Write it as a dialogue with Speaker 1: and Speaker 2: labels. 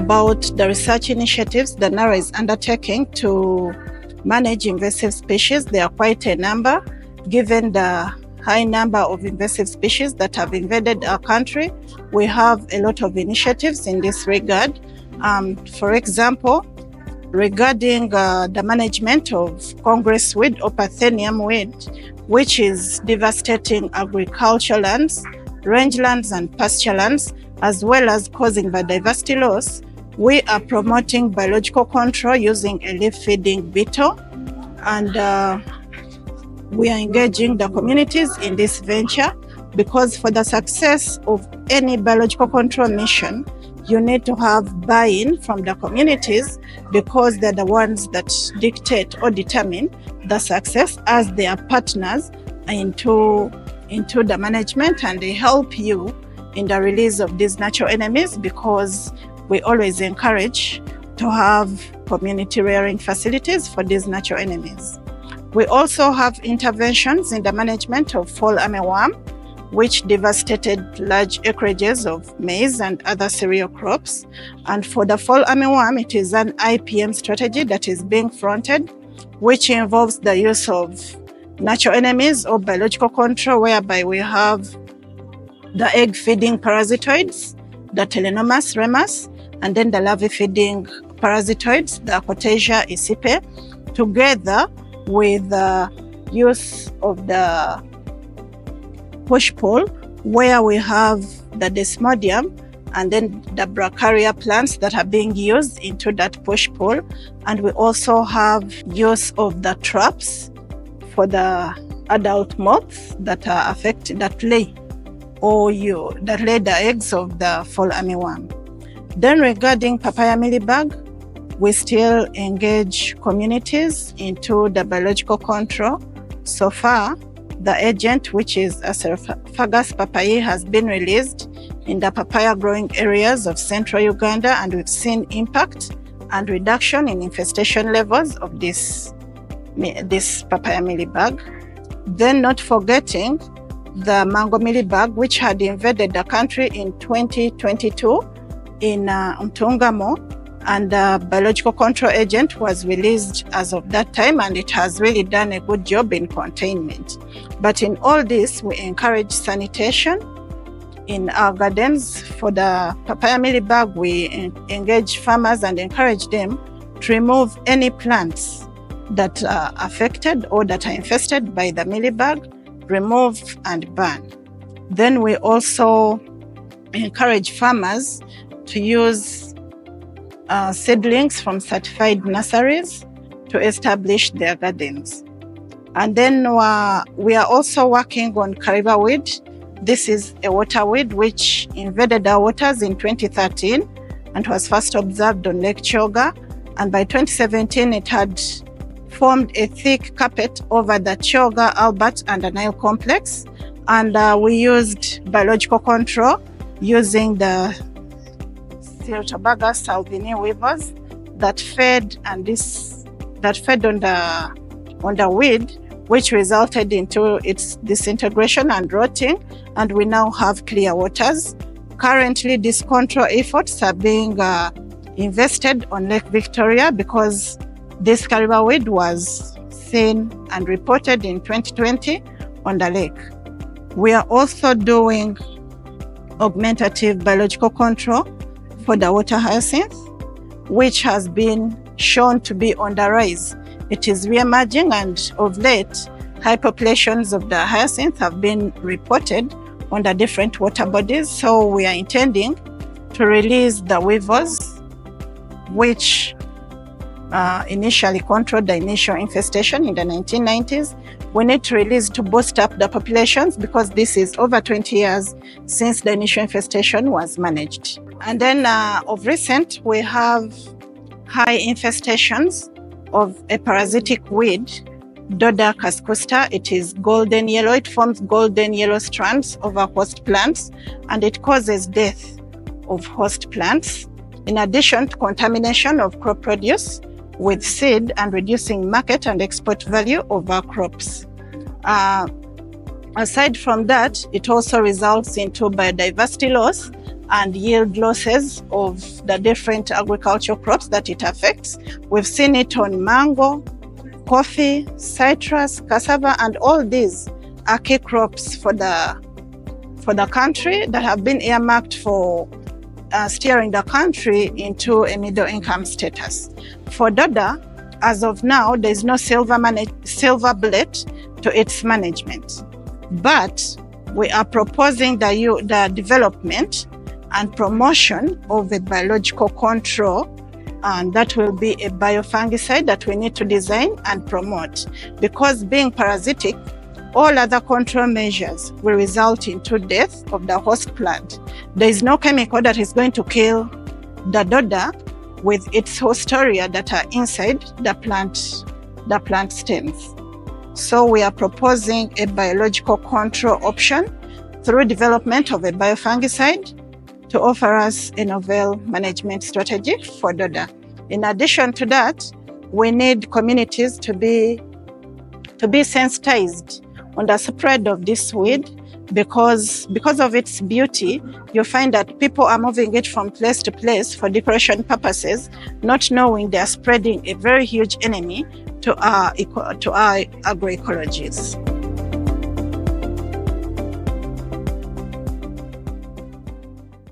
Speaker 1: about the research initiatives that NARO is undertaking to manage invasive species. There are quite a number, given the high number of invasive species that have invaded our country. We have a lot of initiatives in this regard. For example, regarding the management of Congress weed or Parthenium weed, which is devastating agricultural lands, rangelands and pasture lands, as well as causing biodiversity loss, we are promoting biological control using a leaf-feeding beetle, and we are engaging the communities in this venture, because for the success of any biological control mission, you need to have buy-in from the communities, because they're the ones that dictate or determine the success, as they are partners into the management, and they help you in the release of these natural enemies, because we always encourage to have community rearing facilities for these natural enemies. We also have interventions in the management of fall armyworm, which devastated large acreages of maize and other cereal crops. And for the fall armyworm, it is an IPM strategy that is being fronted, which involves the use of natural enemies or biological control, whereby we have the egg-feeding parasitoids, the Telenomus remus, and then the larvae-feeding parasitoids, the Apothecia isipe, together with the use of the push-pull, where we have the Desmodium and then the Bracharia plants that are being used into that push-pull. And we also have use of the traps for the adult moths that are affected, that lay the eggs of the fall armyworm. Then regarding papaya mealybug, we still engage communities into the biological control. So far, the agent, which is Acerophagus papayi, has been released in the papaya growing areas of central Uganda, and we've seen impact and reduction in infestation levels of this papaya mealybug. Then, not forgetting the mango mealybug, which had invaded the country in 2022 in Ntungamo, and the biological control agent was released as of that time, and it has really done a good job in containment. But in all this, we encourage sanitation in our gardens. For the papaya mealybug, we engage farmers and encourage them to remove any plants that are affected or that are infested by the mealybug, remove and burn. Then we also encourage farmers to use seedlings from certified nurseries to establish their gardens. And then we are also working on Kariba weed. This is a water weed which invaded our waters in 2013 and was first observed on Lake Choga. And by 2017, it had formed a thick carpet over the Choga, Albert, and the Nile complex. And we used biological control using the Cerotobaga salvini weevils that fed on the weed, which resulted into its disintegration and rotting, and we now have clear waters. Currently, these control efforts are being invested on Lake Victoria, because this Kariba weed was seen and reported in 2020 on the lake. We are also doing augmentative biological control for the water hyacinth, which has been shown to be on the rise. It is re-emerging, and of late, high populations of the hyacinth have been reported on the different water bodies. So we are intending to release the weevils, which initially controlled the initial infestation in the 1990s. We need to release to boost up the populations, because this is over 20 years since the initial infestation was managed. And then of recent, we have high infestations of a parasitic weed, Doda cascusta. It is golden yellow. It forms golden yellow strands over host plants, and it causes death of host plants, in addition to contamination of crop produce with seed and reducing market and export value of our crops. Aside from that, it also results into biodiversity loss, and yield losses of the different agricultural crops that it affects. We've seen it on mango, coffee, citrus, cassava, and all these are key crops for the country that have been earmarked for steering the country into a middle income status. For Doda, as of now, there is no silver bullet to its management. But we are proposing the development and promotion of a biological control, and that will be a biofungicide that we need to design and promote. Because being parasitic, all other control measures will result into death of the host plant. There is no chemical that is going to kill the Doda with its hostoria that are inside the plant stems. So we are proposing a biological control option through development of a biofungicide to offer us a novel management strategy for Doda. In addition to that, we need communities to be sensitized on the spread of this weed, because of its beauty, you find that people are moving it from place to place for decoration purposes, not knowing they are spreading a very huge enemy to our agroecologies.